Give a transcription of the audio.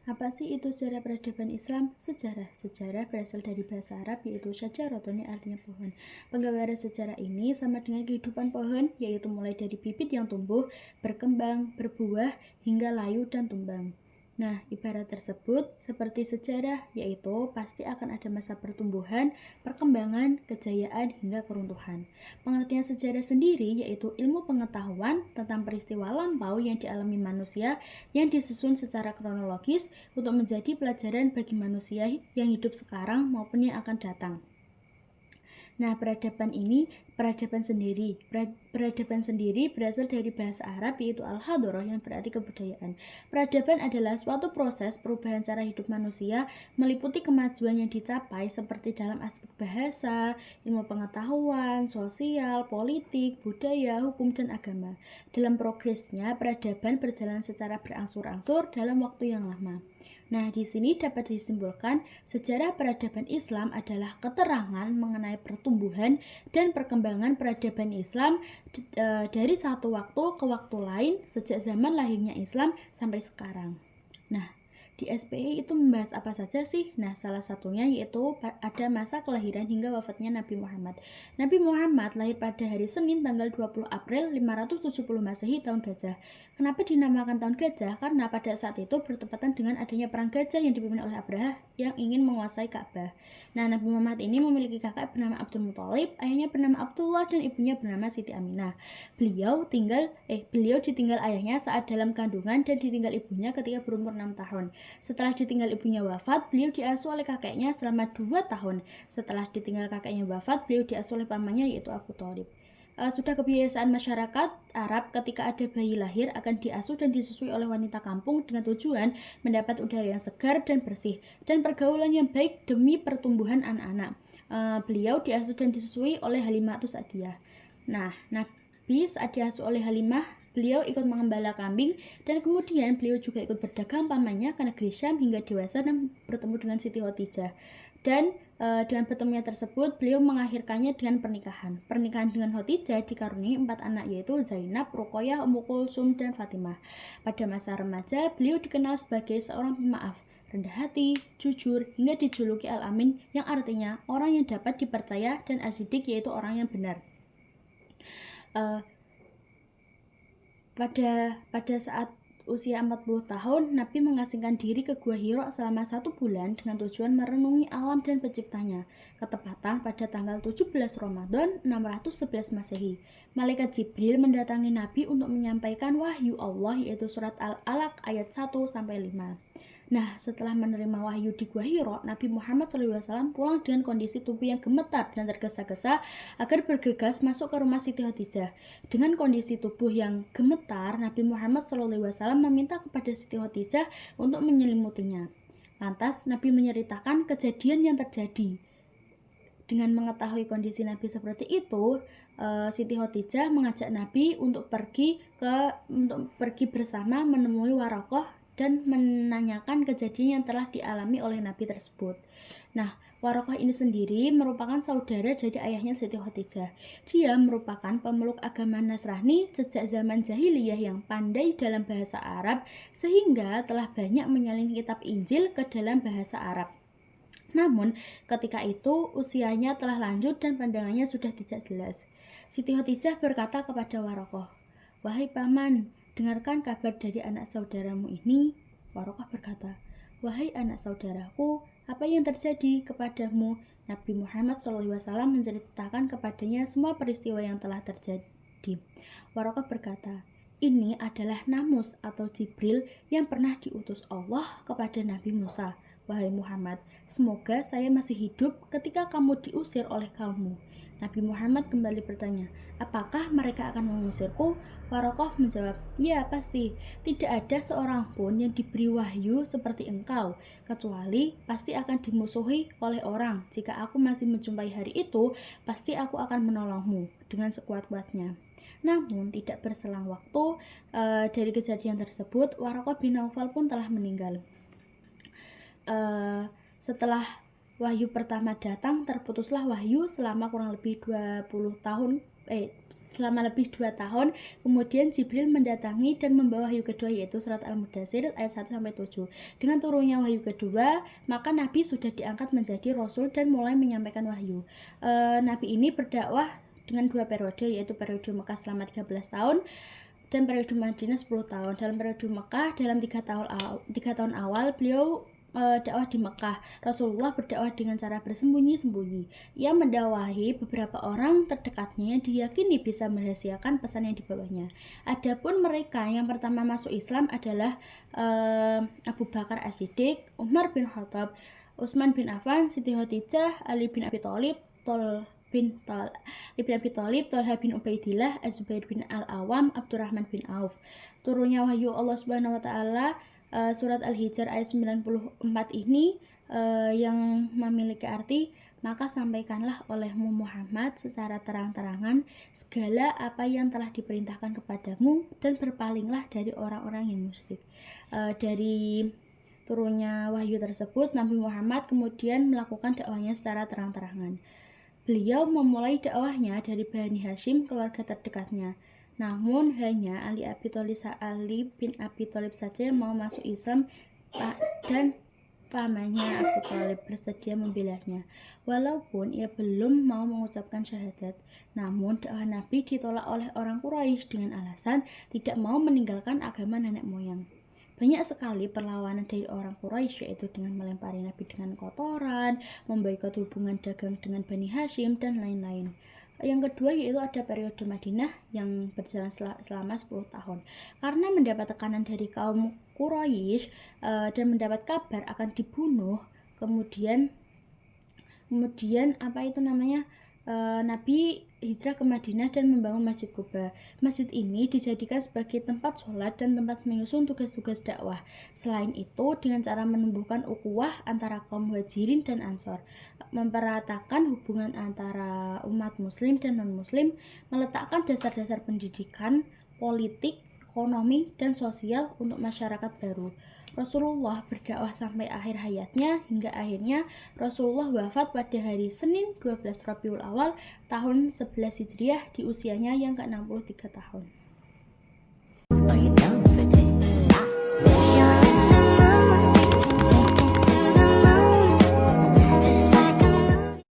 Apa sih itu sejarah peradaban Islam? Sejarah berasal dari bahasa Arab yaitu syajaratun, artinya pohon. Penggambaran sejarah ini sama dengan kehidupan pohon, yaitu mulai dari bibit yang tumbuh, berkembang, berbuah, hingga layu dan tumbang. Nah, ibarat tersebut seperti sejarah, yaitu pasti akan ada masa pertumbuhan, perkembangan, kejayaan, hingga keruntuhan. Pengertian sejarah sendiri yaitu ilmu pengetahuan tentang peristiwa lampau yang dialami manusia yang disusun secara kronologis untuk menjadi pelajaran bagi manusia yang hidup sekarang maupun yang akan datang. Nah, peradaban sendiri berasal dari bahasa Arab yaitu al-hadoroh yang berarti kebudayaan. Peradaban adalah suatu proses perubahan cara hidup manusia meliputi kemajuan yang dicapai seperti dalam aspek bahasa, ilmu pengetahuan, sosial, politik, budaya, hukum, dan agama. Dalam progresnya, peradaban berjalan secara berangsur-angsur dalam waktu yang lama. Nah, di sini dapat disimpulkan sejarah peradaban Islam adalah keterangan mengenai pertumbuhan dan perkembangan peradaban Islam dari satu waktu ke waktu lain sejak zaman lahirnya Islam sampai sekarang. Nah, di SPI itu membahas apa saja sih? Nah, salah satunya yaitu ada masa kelahiran hingga wafatnya Nabi Muhammad. Nabi Muhammad lahir pada hari Senin tanggal 20 April 570 Masehi tahun Gajah. Kenapa dinamakan tahun Gajah? Karena pada saat itu bertepatan dengan adanya perang gajah yang dipimpin oleh Abraha yang ingin menguasai Ka'bah. Nah, Nabi Muhammad ini memiliki kakak bernama Abdul Muthalib, ayahnya bernama Abdullah, dan ibunya bernama Siti Aminah. Beliau ditinggal ayahnya saat dalam kandungan dan ditinggal ibunya ketika berumur 6 tahun. Setelah ditinggal ibunya wafat, beliau diasuh oleh kakeknya selama 2 tahun. Setelah ditinggal kakeknya wafat, beliau diasuh oleh pamannya yaitu Abu Thalib. Sudah kebiasaan masyarakat Arab ketika ada bayi lahir akan diasuh dan disusui oleh wanita kampung dengan tujuan mendapat udara yang segar dan bersih dan pergaulan yang baik demi pertumbuhan anak-anak. Beliau diasuh dan disusui oleh Halimah Sa'diyah. Nah, Nabi saat diasuh oleh Halimah, beliau ikut mengembala kambing dan kemudian beliau juga ikut berdagang pamannya ke negeri Syam hingga dewasa dan bertemu dengan Siti Khadijah. Dan dengan bertemunya tersebut, beliau mengakhirkannya dengan pernikahan. Pernikahan dengan Khadijah dikaruniai 4 anak yaitu Zainab, Ruqayyah, Ummu Kulsum, dan Fatimah. Pada masa remaja, beliau dikenal sebagai seorang pemaaf, rendah hati, jujur, hingga dijuluki Al-Amin yang artinya orang yang dapat dipercaya dan As-Siddiq yaitu orang yang benar. Pada saat usia 40 tahun, Nabi mengasingkan diri ke Gua Hira selama 1 bulan dengan tujuan merenungi alam dan penciptanya. Ketepatan pada tanggal 17 Ramadan 611 Masehi. Malaikat Jibril mendatangi Nabi untuk menyampaikan wahyu Allah yaitu surat Al-Alaq ayat 1-5. Nah, setelah menerima wahyu di Gua Hira, Nabi Muhammad SAW pulang dengan kondisi tubuh yang gemetar dan tergesa-gesa agar bergegas masuk ke rumah Siti Khadijah. Dengan kondisi tubuh yang gemetar, Nabi Muhammad SAW meminta kepada Siti Khadijah untuk menyelimutinya. Lantas, Nabi menceritakan kejadian yang terjadi. Dengan mengetahui kondisi Nabi seperti itu, Siti Khadijah mengajak Nabi untuk pergi bersama menemui Waraqah dan menanyakan kejadian yang telah dialami oleh Nabi tersebut. Nah, Waraqah ini sendiri merupakan saudara dari ayahnya Siti Khadijah. Dia merupakan pemeluk agama Nasrani sejak zaman jahiliyah yang pandai dalam bahasa Arab sehingga telah banyak menyalin kitab Injil ke dalam bahasa Arab. Namun, ketika itu usianya telah lanjut dan pandangannya sudah tidak jelas. Siti Khadijah berkata kepada Waraqah, "Wahai paman, dengarkan kabar dari anak saudaramu ini." Waraqah berkata, "Wahai anak saudaraku, apa yang terjadi kepadamu?" Nabi Muhammad SAW menceritakan kepadanya semua peristiwa yang telah terjadi. Waraqah berkata, "Ini adalah Namus atau Jibril yang pernah diutus Allah kepada Nabi Musa. Wahai Muhammad, semoga saya masih hidup ketika kamu diusir oleh kaummu." Nabi Muhammad kembali bertanya, "Apakah mereka akan mengusirku?" Waraqah menjawab, "Ya, pasti. Tidak ada seorang pun yang diberi wahyu seperti engkau, kecuali pasti akan dimusuhi oleh orang. Jika aku masih menjumpai hari itu, pasti aku akan menolongmu dengan sekuat-kuatnya." Namun, tidak berselang waktu dari kejadian tersebut, Waraqah bin Naufal pun telah meninggal. Setelah wahyu pertama datang, terputuslah wahyu selama kurang lebih 20 tahun selama lebih 2 tahun. Kemudian Jibril mendatangi dan membawa wahyu kedua, yaitu surat Al-Mudaththir ayat 1-7. Dengan turunnya wahyu kedua, maka Nabi sudah diangkat menjadi Rasul dan mulai menyampaikan wahyu. Nabi ini berdakwah dengan 2 periode, yaitu periode Mekah selama 13 tahun dan periode Madinah 10 tahun. Dalam periode Mekah, dalam 3 tahun awal, beliau dakwah di Mekah. Rasulullah berdakwah dengan cara bersembunyi-sembunyi. Ia mendakwahi beberapa orang terdekatnya yang diyakini bisa merahasiakan pesan yang dibawanya. Adapun mereka yang pertama masuk Islam adalah Abu Bakar As-Siddiq, Umar bin Khattab, Utsman bin Affan, Siti Khadijah, Ali bin Abi Thalib, Tolha bin Ubaidillah, Az-Zubair bin Al-Awam, Abdurrahman bin Auf. Turunnya wahyu Allah Subhanahu wa taala surat Al-Hijr ayat 94 ini yang memiliki arti, maka sampaikanlah olehmu Muhammad secara terang-terangan segala apa yang telah diperintahkan kepadamu dan berpalinglah dari orang-orang yang musyrik. Dari turunnya wahyu tersebut, Nabi Muhammad kemudian melakukan dakwahnya secara terang-terangan. Beliau memulai dakwahnya dari Bani Hashim, keluarga terdekatnya. Namun hanya Ali bin Abi Thalib saja yang mau masuk Islam dan pamannya Abu Thalib bersedia membelanya. Walaupun ia belum mau mengucapkan syahadat, namun dakwah Nabi ditolak oleh orang Quraisy dengan alasan tidak mau meninggalkan agama nenek moyang. Banyak sekali perlawanan dari orang Quraisy, yaitu dengan melempari Nabi dengan kotoran, memboikot hubungan dagang dengan Bani Hashim, dan lain-lain. Yang kedua yaitu ada periode Madinah yang berjalan selama 10 tahun. Karena mendapat tekanan dari kaum Quraisy dan mendapat kabar akan dibunuh, kemudian Nabi hijrah ke Madinah dan membangun Masjid Quba. Masjid ini dijadikan sebagai tempat sholat dan tempat menyusun tugas-tugas dakwah. Selain itu, dengan cara menumbuhkan ukhuwah antara kaum Muhajirin dan Ansor, memperatakan hubungan antara umat Muslim dan non-Muslim, meletakkan dasar-dasar pendidikan, politik, ekonomi, dan sosial untuk masyarakat baru. Rasulullah berdakwah sampai akhir hayatnya, hingga akhirnya Rasulullah wafat pada hari Senin 12 Rabiul Awal tahun 11 Hijriah di usianya yang ke-63 tahun.